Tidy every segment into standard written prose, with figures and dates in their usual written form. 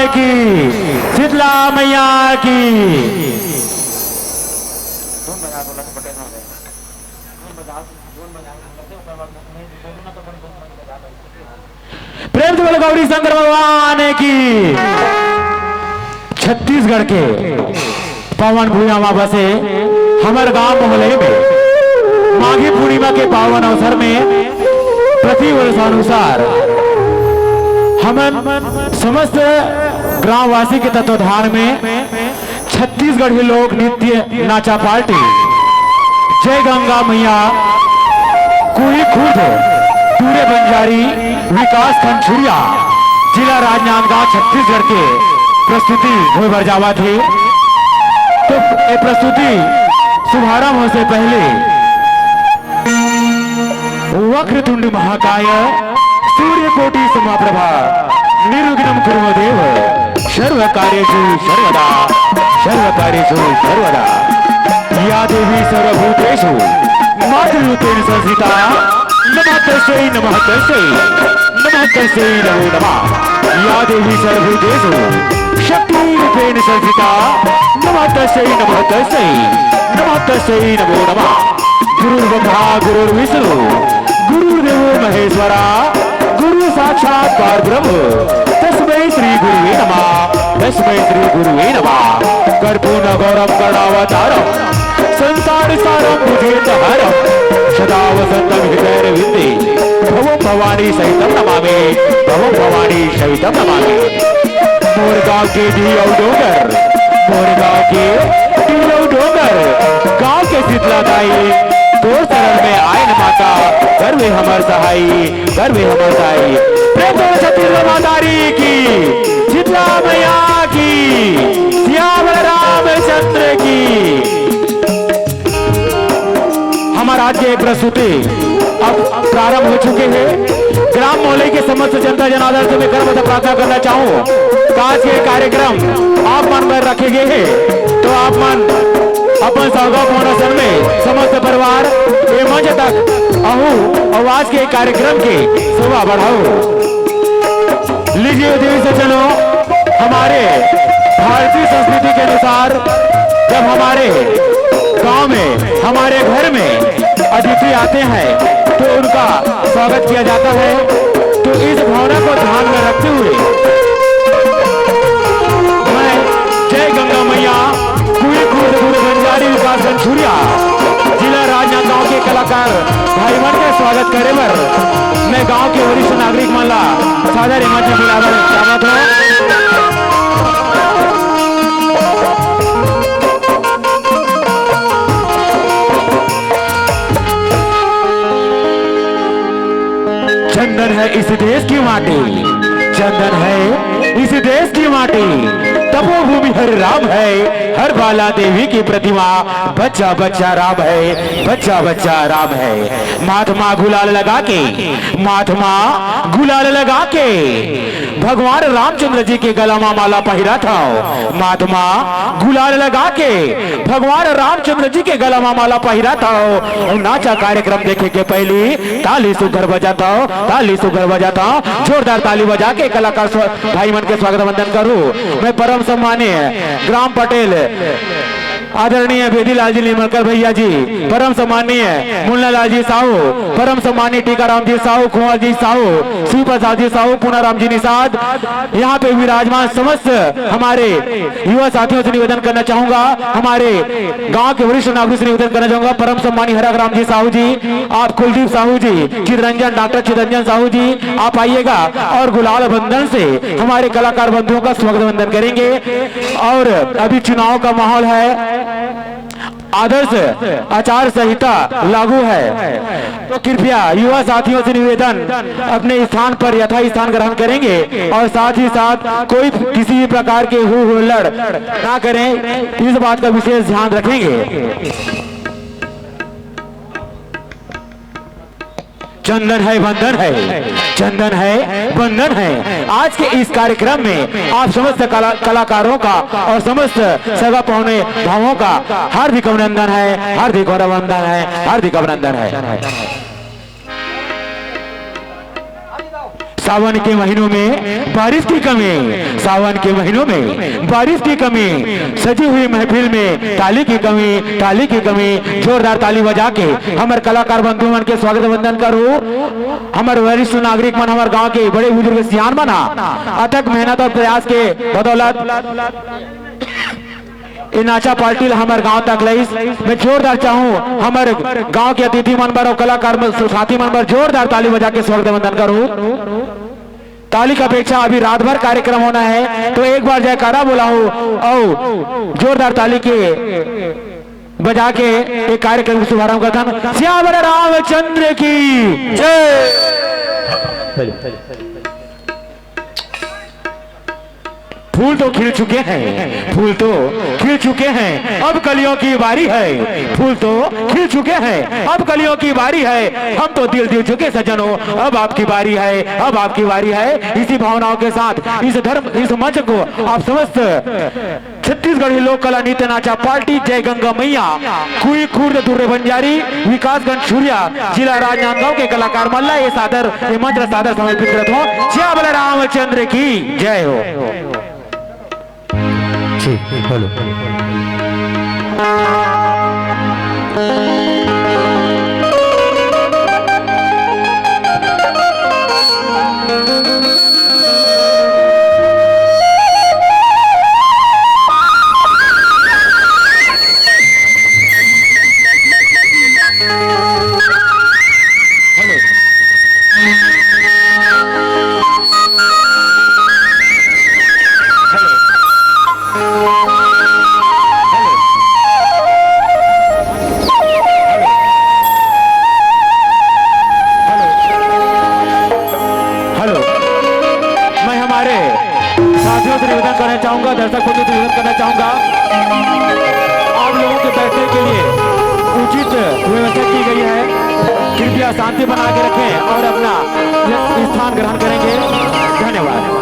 की, शीतला मैया की। प्रेम से बोलो गौरी शंकर भगवान की। छत्तीसगढ़ के पावन भूमिमा बसे हमारे गांव मोहल्ले में माघी पूर्णिमा के पावन अवसर में प्रति वर्षानुसार हम समस्त ग्रामवासी के तत्वाधान में छत्तीसगढ़ी लोक नृत्य नाचा पार्टी जय गंगा मैया कुई खुर्द पूरे बंजारी विकास खंड छुरिया जिला राजनांदगांव छत्तीसगढ़ के प्रस्तुति हुए बरजावा थी। तो ये प्रस्तुति शुभारंभ होने से पहले वक्रतुंड महाकाय सूर्यकोटि समप्रभा निर्विघ्नं कुरु देव सर्वकार्येषु सर्वदा सर्वकार्येषु सर्वदा या देवी सर्वभूतेषु मातृरूपेण संस्थिता नमस्तस्यै नमस्तस्यै नमस्तस्यै नमो नमः। या देवी सर्वभूतेषु शक्तिरूपेण संस्थिता नमस्तस्यै नमस्तस्यै नमस्तस्यै नमो नमः। गुरुर्ब्रह्मा गुरुर्विष्णु गुरुर्देवो महेश्वरा गुरु साक्षात् परब्रह्म तस्मै श्री गुरुवे नमः तस्मै श्री गुरुवे नमः। कर्पूर्ण गौरव करुणावतारम् संसार सारं भुजगेन्द्रहारं सदा वसन्तं हृदयरविन्दे भवं भवानी सहितं नमामि भवं भवानी सहितं नमामि। मोर गाँव के ढीऔ डोंगर मोर गाँव के ढीऔ डोंगर गाँव के शीतला दाई तो शरण में आए न माता गर्वे हमर सहाई गर्वे हमर सहाई। प्रेम से छत्तीसगढ़ मातारी की, शीतला मैया की, सियावर रामचंद्र की। हमारा आज की प्रस्तुति अब प्रारंभ हो चुके हैं। ग्राम मोहल्ले के समस्त जनता जनार्दन से मैं कर्मठ प्रार्थना करना चाहूँ आज के कार्यक्रम आप मन में रखे गए हैं तो आप मन अपन सौगाव फाउंडेशन में समस्त परिवार ये मंच तक आहू और आज के कार्यक्रम की शोभा बढ़ाओ। लीजिए देवी सज्जनों, हमारे भारतीय संस्कृति के अनुसार जब हमारे गांव में हमारे घर में अतिथि आते हैं तो उनका स्वागत किया जाता है। तो इस भावना को ध्यान में रखते हुए मैं जय गंगा मैया कुई खुर्द पूरे बंजारी विकास खंड छुरिया जिला राजनांदगांव के कलाकार भाई मन का स्वागत करे बर मैं गांव के वरिष्ठ नागरिक माला सादर मंच में बुलावर चाहत हूं। चंदन है इस देश की माटी चंदन है इस देश की माटी तपोभूमि हर राम है हर बाला देवी की प्रतिमा बच्चा बच्चा राम है बच्चा बच्चा राम है। महात्मा गुलाल लगा के महात्मा गुलाल लगा के भगवान रामचंद्र जी के गला में माला पहिरा था। महात्मा गुलाल लगा के भगवान रामचंद्र जी के गला में माला पहिरा था। और नाचा कार्यक्रम देखे के पहले ताली सुघर बजाता ताली सुघर बजाता जोरदार ताली बजा के कलाकार भाई मन के स्वागत वंदन करूं। मैं परम सम्मानीय ग्राम पटेल आदरणीय बेदीलाल जी निमलकर भैया जी, परम सम्मानीय मुन्ना लाल जी साहू, परम सम्मानीय टीकाराम जी साहू, कुंवर जी साहू, शिव प्रसाद जी साहू, पूनाराम जी निषाद, यहाँ पे विराजमान समस्त हमारे युवा साथियों से निवेदन करना चाहूंगा, हमारे गांव के वरिष्ठ नागरिक से निवेदन करना चाहूंगा। परम सम्मानीय हराग्राम जी साहू जी, आप कुलदीप साहू जी, चितरंजन डॉक्टर चितरंजन साहू जी आप आइएगा और गुलाल बंधन से हमारे कलाकार बंधुओं का स्वागत वंदन करेंगे। और अभी चुनाव का माहौल है, आदर्श आचार संहिता लागू है, तो कृपया युवा साथियों से निवेदन अपने स्थान पर यथा स्थान ग्रहण करेंगे और साथ ही साथ कोई किसी भी प्रकार के हु हुल्लड़ ना करें, इस बात का विशेष ध्यान रखेंगे। चंदन है बंधन है चंदन है बंधन है। आज के इस कार्यक्रम में आप समस्त कलाकारों का और समस्त सगा पौने भावों का हार्दिक अभिनंदन है, हार्दिक अभिनंदन है, हार्दिक अभिनंदन है। सावन के महीनों में बारिश की कमी, सावन के महीनों में बारिश की कमी, सजी हुई महफिल में ताली की कमी, ताली की कमी। जोरदार ताली बजा के हमारे कलाकार बंधु मन के स्वागत वंदन करूं। हमारे वरिष्ठ नागरिक मन, हमारे गांव के बड़े बुजुर्ग सियान मना अथक मेहनत और प्रयास के बदौलत नाचा पार्टी हमारे गांव तक लईस। मैं जोरदार चाहूं हमारे गांव के अतिथि मन पर और कलाकार साथी मन पर जोरदार ताली बजा के स्वागत वंदन करूं। ताली का अपेक्षा अभी रात भर कार्यक्रम होना है, तो एक बार जयकारा बोला हो और जोरदार ताली के बजा के एक कार्यक्रम का शुभारंभ करता हूं। श्याम रामचंद्र की जय। फूल तो खिल चुके हैं, फूल तो खिल चुके हैं, अब कलियों की बारी है। फूल तो खिल चुके हैं, अब कलियों की बारी है। हम तो दिल दिल चुके सज्जनों, अब आपकी बारी है, अब आपकी बारी है। इसी भावनाओं के साथ इस मंच को आप समस्त छत्तीसगढ़ी लोक कला नृत्य नाचा पार्टी जय गंगा मैया कुई खुर्द दुर्रे बंजारी विकासगंज सूर्या जिला राजनांदगांव के कलाकार मल्ला ये मंत्र सादर समर्पित करते हो। श्याम रामचंद्र की जय हो। हेलो दर्शक को निवेदन करना चाहूंगा, आप लोगों के बैठने के लिए उचित व्यवस्था की गई है। कृपया शांति बना के रखें और अपना स्थान ग्रहण करेंगे। धन्यवाद।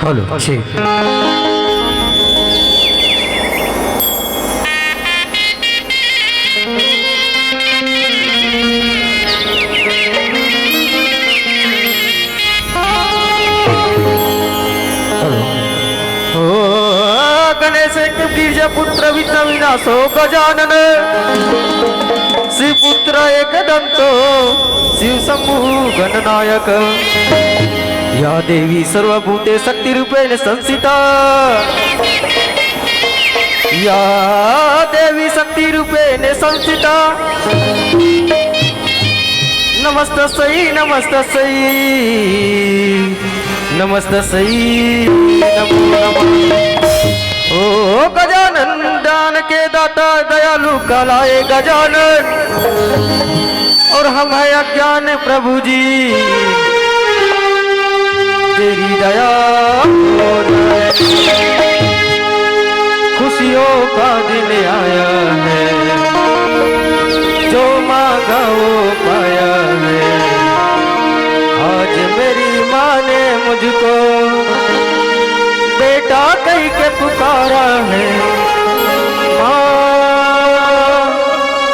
खोलो। ठीक। गणेश गिरिजा पुत्र विनाशो गजानन शिव पुत्र एक दंतो शिव शंभु गणनायक या देवी सर्वभूते शक्ति रूपेण संस्थिता या देवी शक्ति रूपेण संस्थिता नमस्तस्यै नमस्तस्यै नमस्तस्यै नमो नमः। ओ गजानन दान के दाता दयालु कालाए गजानन और हम है अज्ञान प्रभु जी तेरी दया हो जाए। खुशियों का दिन आया है जो मांगा वो पाया है। आज मेरी माँ ने मुझको बेटा कह के पुकारा है। माँ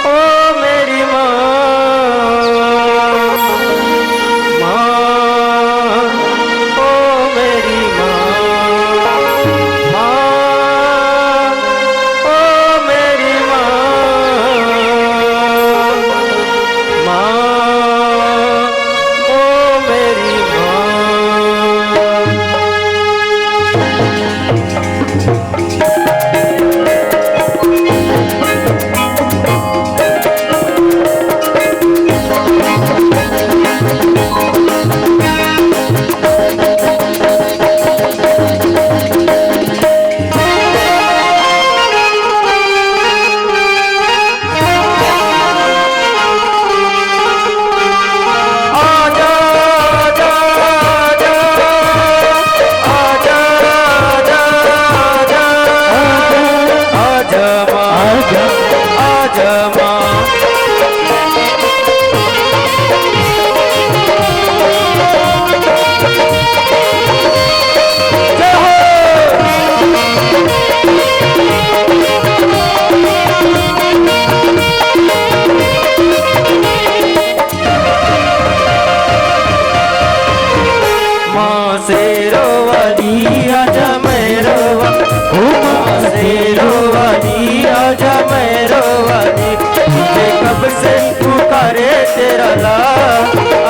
ओ मेरी माँ, माँ ओ मेरी माँ, माँ ओ मेरी माँ, माँ ओ मेरी माँ। से पुकारे तेरा ला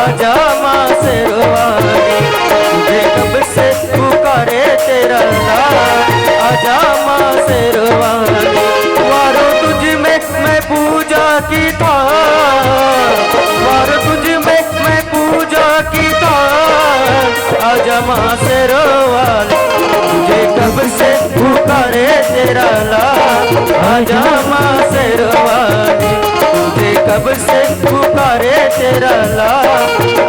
आजा माँ से रोवानी तुझे कब से पुकारे तेरा ला आजा माँ से रोवानी। वारो तुझ में मैं पूजा की था, वारो तुझ में मैं पूजा की था आजा माँ से रोवानी तुझे कब से पुकारे तेरा ला आजा माँ से रोवानी कब से पुकारे तेरा ला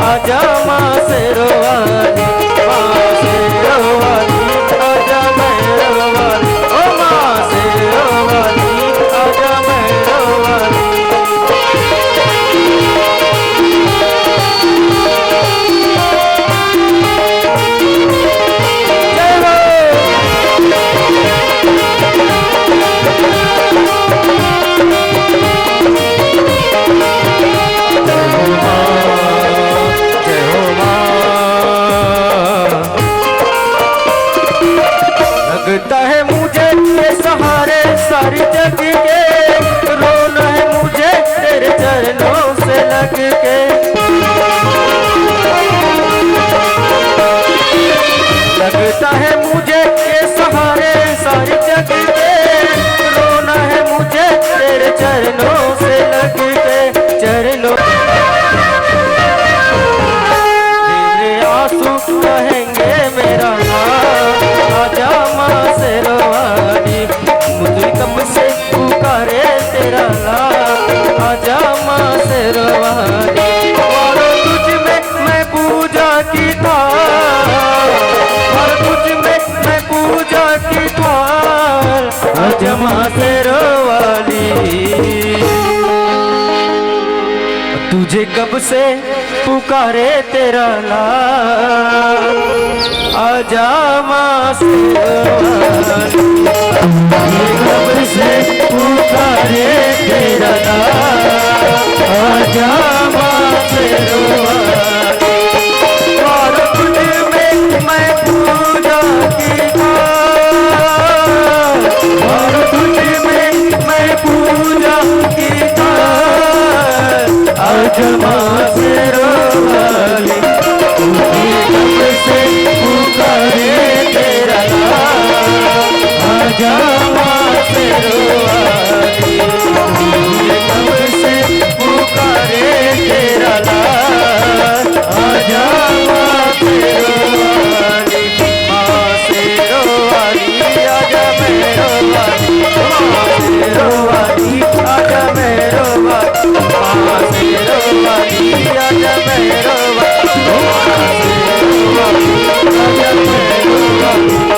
आजा माँ से रोवानी, माँ से रोवानी आजा मैं रोवानी, ओ माँ से रोवानी आजा मैं रोवानी। लगता है मुझे ये सहारे सारी जग के, रोना है मुझे तेरे चरणों से लग के। लगता है मुझे ये सहारे सारी जग के, रोना है मुझे तेरे चरणों से लग के। चरणों तेरे आंसू कहेंगे मेरा आजा माँ से रोवानी मुझे कब से पुकारे तेरा ला आजा माँ से रोवानी। और तुझ में मैं पूजा की था, और तुझ में मैं पूजा की था आजा माँ से रोवानी तुझे कब से पुकारे तेरा नाम, आजा माँ शेरवाली। ये कब्र से पुकारे तेरा नाम, आजा माँ शेरवाली। और तुझ में मैं पूजा की था, और तुझ में मैं पूजा की था, आजा माँ शेरवाली। ये कब्र से पुकारे तेरा नाम, आजा माँ शेरवाली। ये कब्र से पुकारे तेरा नाम, आजा माँ शेरवाली। माँ शेरवाली आजा मेहरवाली, माँ शेरवाली आजा मेहरवाली, माँ शेरवाली आजा मेहरवाली, माँ शेरवाली आजा मेहरवाली।